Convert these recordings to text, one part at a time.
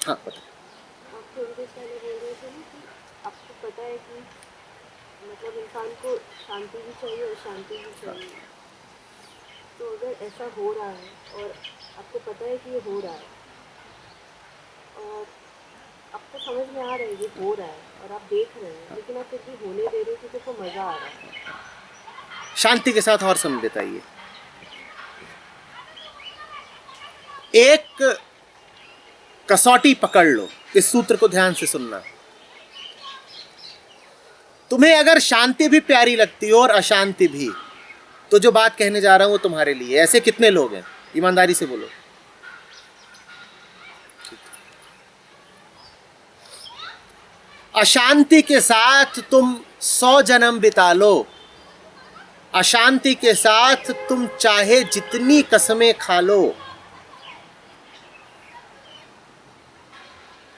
हाँ बताइए। आप थोड़ी देर पहले बोल रहे थे ना कि आपको पता है कि मतलब इंसान को शांति भी चाहिए और शांति भी चाहिए। तो अगर ऐसा हो रहा है और आपको पता है कि ये हो रहा है और आपको समझ में आ रहा है ये हो रहा है और आप देख रहे हैं, लेकिन आप फिर भी होने दे रहे हो क्योंकि आपको मज़ा आ रहा है। शांति के साथ और समय बिताइए। एक कसौटी पकड़ लो, इस सूत्र को ध्यान से सुनना। तुम्हें अगर शांति भी प्यारी लगती हो और अशांति भी, तो जो बात कहने जा रहा हूं वो तुम्हारे लिए। ऐसे कितने लोग हैं, ईमानदारी से बोलो। अशांति के साथ तुम 100 जन्म बिता लो, अशांति के साथ तुम चाहे जितनी कसमें खा लो,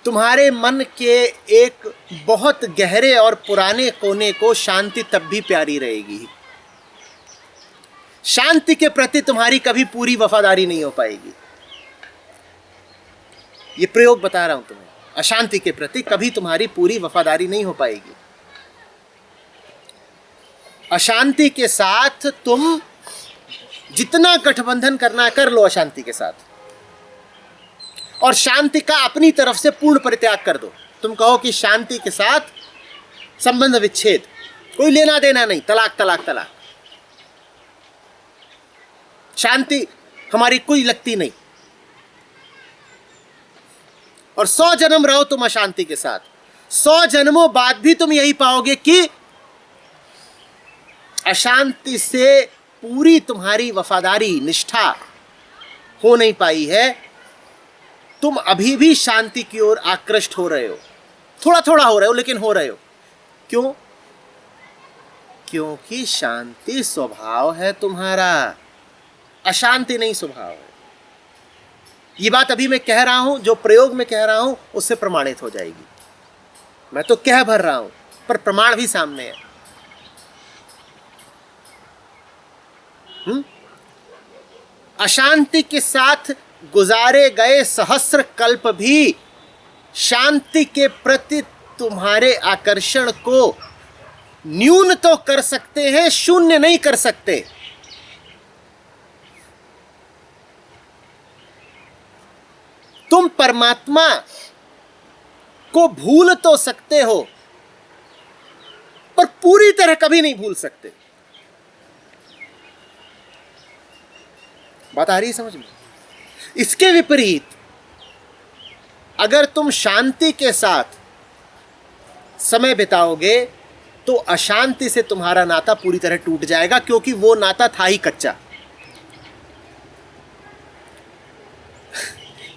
तुम्हारे मन के एक बहुत गहरे और पुराने कोने को शांति तब भी प्यारी रहेगी। शांति के प्रति तुम्हारी कभी पूरी वफादारी नहीं हो पाएगी। ये प्रयोग बता रहा हूं तुम्हें। अशांति के प्रति कभी तुम्हारी पूरी वफादारी नहीं हो पाएगी। अशांति के साथ तुम जितना गठबंधन करना कर लो अशांति के साथ, और शांति का अपनी तरफ से पूर्ण परित्याग कर दो। तुम कहो कि शांति के साथ संबंध विच्छेद, कोई लेना देना नहीं, तलाक तलाक तलाक, शांति हमारी कोई लगती नहीं, और 100 जन्म रहो तुम अशांति के साथ। 100 जन्मों बाद भी तुम यही पाओगे कि अशांति से पूरी तुम्हारी वफादारी निष्ठा हो नहीं पाई है। तुम अभी भी शांति की ओर आकृष्ट हो रहे हो, थोड़ा थोड़ा हो रहे हो, लेकिन हो रहे हो। क्यों? क्योंकि शांति स्वभाव है तुम्हारा, अशांति नहीं स्वभाव है। ये बात अभी मैं कह रहा हूं, जो प्रयोग में कह रहा हूं उससे प्रमाणित हो जाएगी। मैं तो कह भर रहा हूं, पर प्रमाण भी सामने है। अशांति के साथ गुजारे गए सहस्र कल्प भी शांति के प्रति तुम्हारे आकर्षण को न्यून तो कर सकते हैं, शून्य नहीं कर सकते। तुम परमात्मा को भूल तो सकते हो, पर पूरी तरह कभी नहीं भूल सकते। बात आ रही है समझ में? इसके विपरीत अगर तुम शांति के साथ समय बिताओगे तो अशांति से तुम्हारा नाता पूरी तरह टूट जाएगा, क्योंकि वो नाता था ही कच्चा।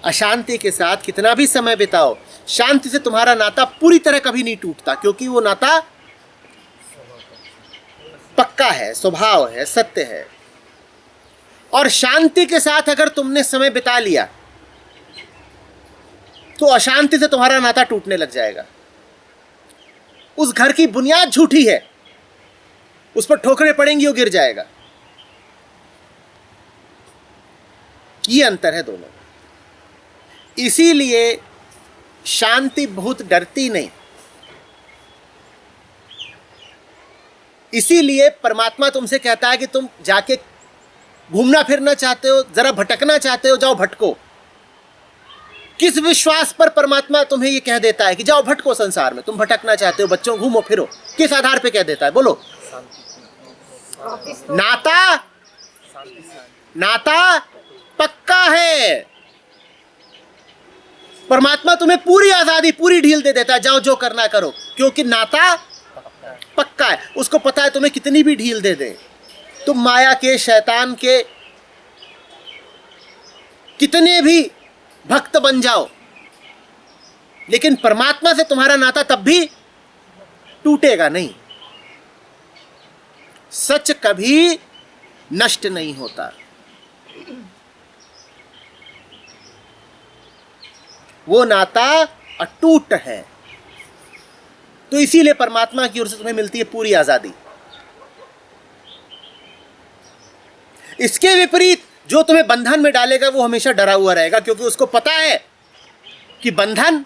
अशांति के साथ कितना भी समय बिताओ, शांति से तुम्हारा नाता पूरी तरह कभी नहीं टूटता, क्योंकि वो नाता पक्का है, स्वभाव है, सत्य है। और शांति के साथ अगर तुमने समय बिता लिया तो अशांति से तुम्हारा नाता टूटने लग जाएगा। उस घर की बुनियाद झूठी है, उस पर ठोकरें पड़ेंगी, वो गिर जाएगा। ये अंतर है दोनों। इसीलिए शांति बहुत डरती नहीं। इसीलिए परमात्मा तुमसे कहता है कि तुम जाके घूमना फिरना चाहते हो, जरा भटकना चाहते हो, जाओ भटको। किस विश्वास पर परमात्मा तुम्हें यह कह देता है कि जाओ भटको संसार में? तुम भटकना चाहते हो, बच्चों घूमो फिरो, किस आधार पे कह देता है? बोलो। नाता, नाता पक्का है। परमात्मा तुम्हें पूरी आजादी, पूरी ढील दे देता है, जाओ जो करना करो, क्योंकि नाता पक्का है। उसको पता है तुम्हें कितनी भी ढील दे दे, तुम माया के, शैतान के कितने भी भक्त बन जाओ, लेकिन परमात्मा से तुम्हारा नाता तब भी टूटेगा नहीं। सच कभी नष्ट नहीं होता, वो नाता अटूट है। तो इसीलिए परमात्मा की ओर से तुम्हें मिलती है पूरी आजादी। इसके विपरीत जो तुम्हें बंधन में डालेगा वो हमेशा डरा हुआ रहेगा, क्योंकि उसको पता है कि बंधन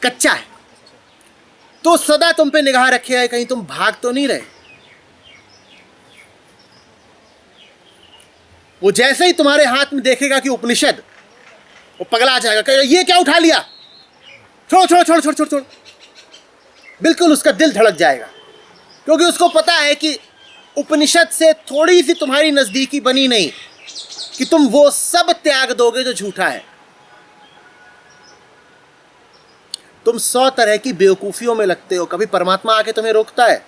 कच्चा है, तो सदा तुम पे निगाह रखे है कहीं तुम भाग तो नहीं रहे। वो जैसे ही तुम्हारे हाथ में देखेगा कि उपनिषद, वो पगला जाएगा, कहेगा ये क्या उठा लिया, छोड़ छोड़ छोड़ छोड़ छोड़ छोड़। बिल्कुल उसका दिल धड़क जाएगा, क्योंकि उसको पता है कि उपनिषद से थोड़ी सी तुम्हारी नजदीकी बनी नहीं कि तुम वो सब त्याग दोगे जो झूठा है। तुम 100 तरह की बेवकूफियों में लगते हो, कभी परमात्मा आके तुम्हें रोकता है?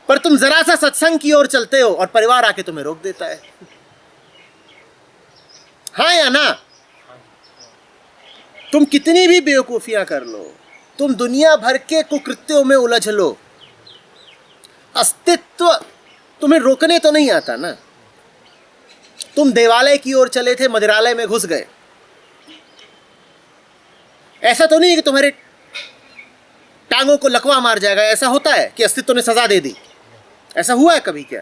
पर तुम जरा सा सत्संग की ओर चलते हो और परिवार आके तुम्हें रोक देता है। हाँ या ना? तुम कितनी भी बेवकूफियां कर लो, तुम दुनिया भर के कुकृत्यों में उलझ लो, अस्तित्व तुम्हें रोकने तो नहीं आता ना। तुम देवालय की ओर चले थे, मदिरालय में घुस गए, ऐसा तो नहीं है कि तुम्हारे टांगों को लकवा मार जाएगा। ऐसा होता है कि अस्तित्व ने सजा दे दी? ऐसा हुआ है कभी क्या?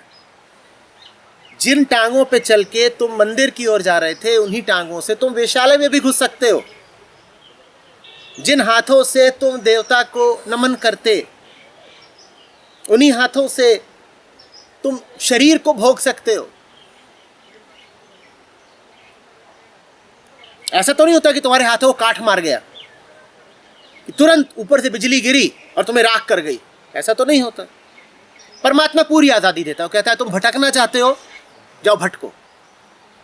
जिन टांगों पे चल के तुम मंदिर की ओर जा रहे थे, उन्हीं टांगों से तुम वेश्यालय में भी घुस सकते हो। जिन हाथों से तुम देवता को नमन करते, उन्हीं हाथों से तुम शरीर को भोग सकते हो। ऐसा तो नहीं होता कि तुम्हारे हाथों को काठ मार गया, कि तुरंत ऊपर से बिजली गिरी और तुम्हें राख कर गई। ऐसा तो नहीं होता। परमात्मा पूरी आजादी देता है, कहता है तुम भटकना चाहते हो, जाओ भटको,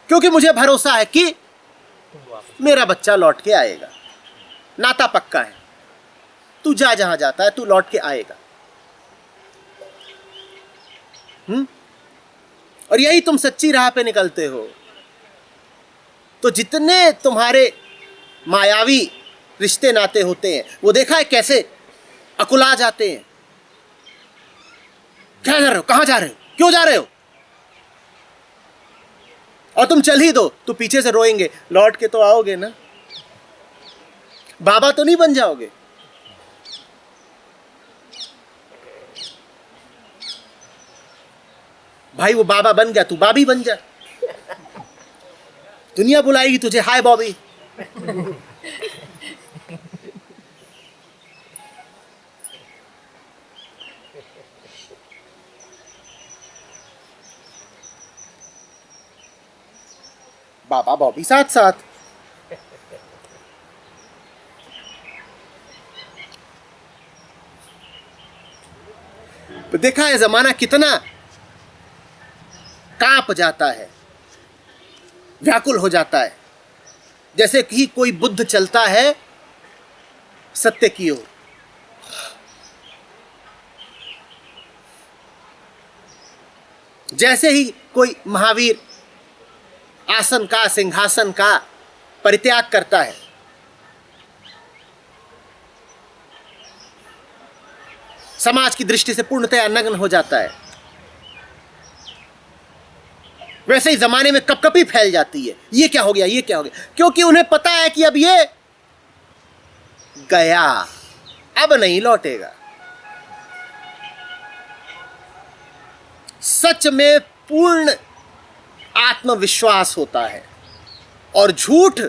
क्योंकि मुझे भरोसा है कि मेरा बच्चा लौट के आएगा, नाता पक्का है, तू जा जहां जाता है, तू लौट के आएगा। और यही तुम सच्ची राह पे निकलते हो। तो जितने तुम्हारे मायावी रिश्ते नाते होते हैं, वो देखा है कैसे अकुला जाते हैं। क्या कर रहे हो, कहां जा रहे हो, क्यों जा रहे हो? और तुम चल ही दो तो पीछे से रोएंगे, लौट के तो आओगे ना, बाबा तो नहीं बन जाओगे। भाई वो बाबा बन गया, तू बाबी बन जा। दुनिया बुलाएगी तुझे, हाय बॉबी। बाबा बॉबी साथ साथ। तो देखा है जमाना कितना कांप जाता है, व्याकुल हो जाता है, जैसे कि कोई बुद्ध चलता है सत्य की ओर। जैसे ही कोई महावीर आसन का, सिंहासन का परित्याग करता है, समाज की दृष्टि से पूर्णतया नग्न हो जाता है, वैसे ही जमाने में कपकपी फैल जाती है। ये क्या हो गया, ये क्या हो गया, क्योंकि उन्हें पता है कि अब ये गया, अब नहीं लौटेगा। सच में पूर्ण आत्मविश्वास होता है, और झूठ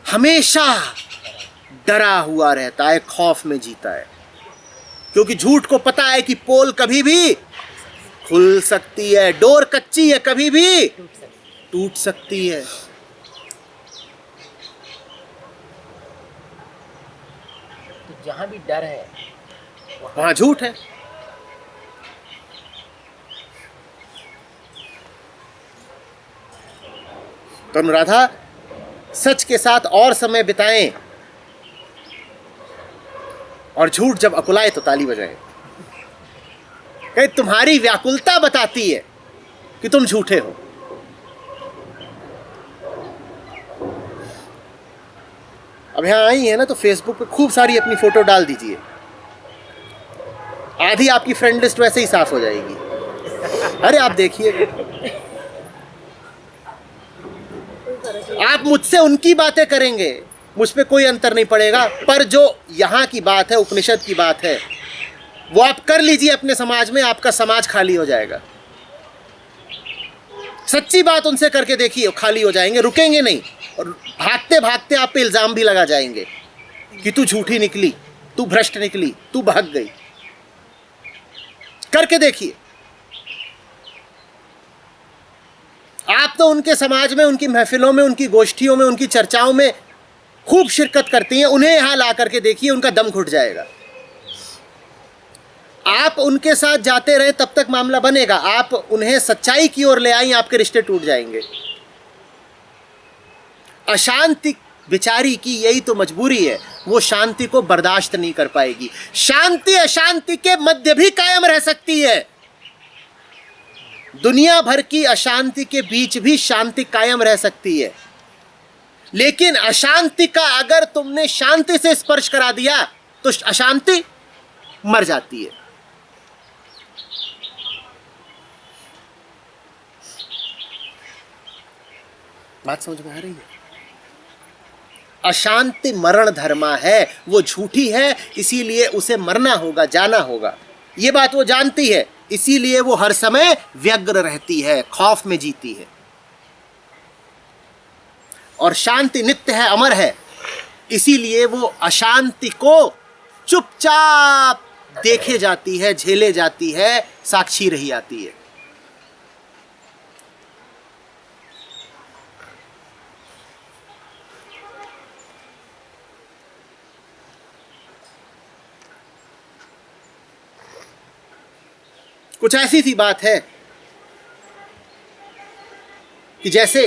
हमेशा डरा हुआ रहता है, खौफ में जीता है, क्योंकि झूठ को पता है कि पोल कभी भी खुल सकती है, डोर कच्ची है, कभी भी टूट सकती है। तो जहां भी डर है वहां झूठ है। तो अनुराधा, सच के साथ और समय बिताएं, और झूठ जब अकुलाए तो ताली बजाएं। कहीं तुम्हारी व्याकुलता बताती है कि तुम झूठे हो। अब यहां आई है ना, तो फेसबुक पे खूब सारी अपनी फोटो डाल दीजिए, आधी आपकी फ्रेंड लिस्ट वैसे ही साफ हो जाएगी। अरे आप देखिए, आप मुझसे उनकी बातें करेंगे, मुझ पे कोई अंतर नहीं पड़ेगा, पर जो यहाँ की बात है, उपनिषद की बात है, वो आप कर लीजिए अपने समाज में, आपका समाज खाली हो जाएगा। सच्ची बात उनसे करके देखिए, खाली हो जाएंगे, रुकेंगे नहीं, और भागते भागते आप पे इल्जाम भी लगा जाएंगे कि तू झूठी निकली, तू भ्रष्ट निकली, तू भाग गई। करके देखिए। आप तो उनके समाज में, उनकी महफिलों में, उनकी गोष्ठियों में, उनकी चर्चाओं में खूब शिरकत करती हैं, उन्हें यहां ला करके देखिए, उनका दम घुट जाएगा। आप उनके साथ जाते रहे तब तक मामला बनेगा, आप उन्हें सच्चाई की ओर ले आई, आपके रिश्ते टूट जाएंगे। अशांति बेचारी की यही तो मजबूरी है, वो शांति को बर्दाश्त नहीं कर पाएगी। शांति अशांति के मध्य भी कायम रह सकती है। दुनिया भर की अशांति के बीच भी शांति कायम रह सकती है, लेकिन अशांति का अगर तुमने शांति से स्पर्श करा दिया तो अशांति मर जाती है। बात समझ में आ रही है? अशांति मरण धर्मा है, वो झूठी है, इसीलिए उसे मरना होगा, जाना होगा। ये बात वो जानती है, इसीलिए वो हर समय व्यग्र रहती है, खौफ में जीती है। और शांति नित्य है, अमर है, इसीलिए वो अशांति को चुपचाप देखे जाती है, झेले जाती है, साक्षी रही आती है। कुछ ऐसी सी बात है कि जैसे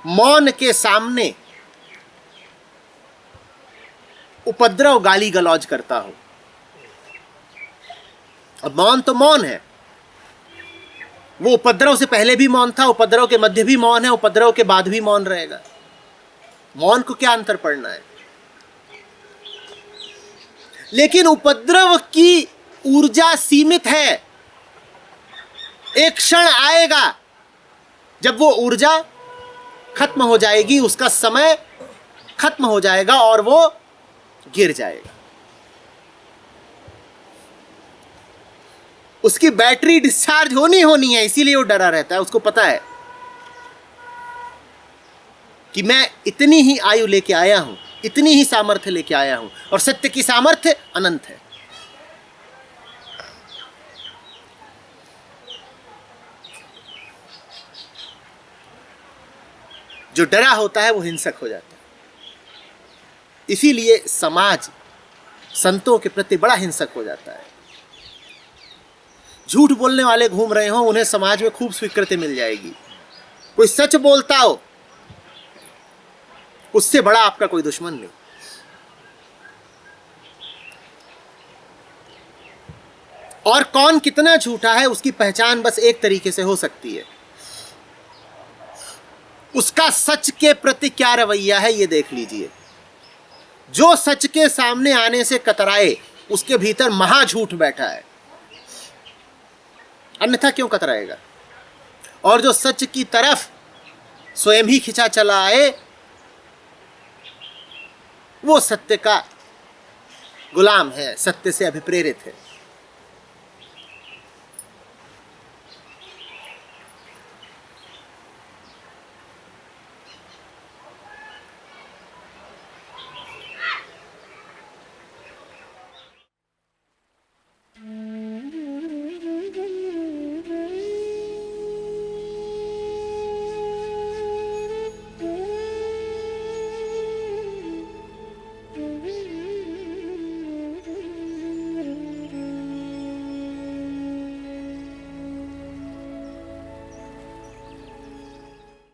मौन के सामने उपद्रव गाली गलौज करता हो। अब मौन तो मौन है, वो उपद्रव से पहले भी मौन था, उपद्रव के मध्य भी मौन है, उपद्रव के बाद भी मौन रहेगा। मौन को क्या अंतर पड़ना है? लेकिन उपद्रव की ऊर्जा सीमित है। एक क्षण आएगा जब वो ऊर्जा खत्म हो जाएगी, उसका समय खत्म हो जाएगा और वो गिर जाएगा। उसकी बैटरी डिस्चार्ज होनी है, इसीलिए वो डरा रहता है। उसको पता है कि मैं इतनी ही आयु लेके आया हूं, इतनी ही सामर्थ्य लेके आया हूं, और सत्य की सामर्थ्य अनंत है। जो डरा होता है वो हिंसक हो जाता है। इसीलिए समाज संतों के प्रति बड़ा हिंसक हो जाता है। झूठ बोलने वाले घूम रहे हो, उन्हें समाज में खूब स्वीकृति मिल जाएगी। कोई सच बोलता हो, उससे बड़ा आपका कोई दुश्मन नहीं। और कौन कितना झूठा है उसकी पहचान बस एक तरीके से हो सकती है, उसका सच के प्रति क्या रवैया है ये देख लीजिए। जो सच के सामने आने से कतराए, उसके भीतर महाझूठ बैठा है, अन्यथा क्यों कतराएगा। और जो सच की तरफ स्वयं ही खिंचा चला आए, वो सत्य का गुलाम है, सत्य से अभिप्रेरित है।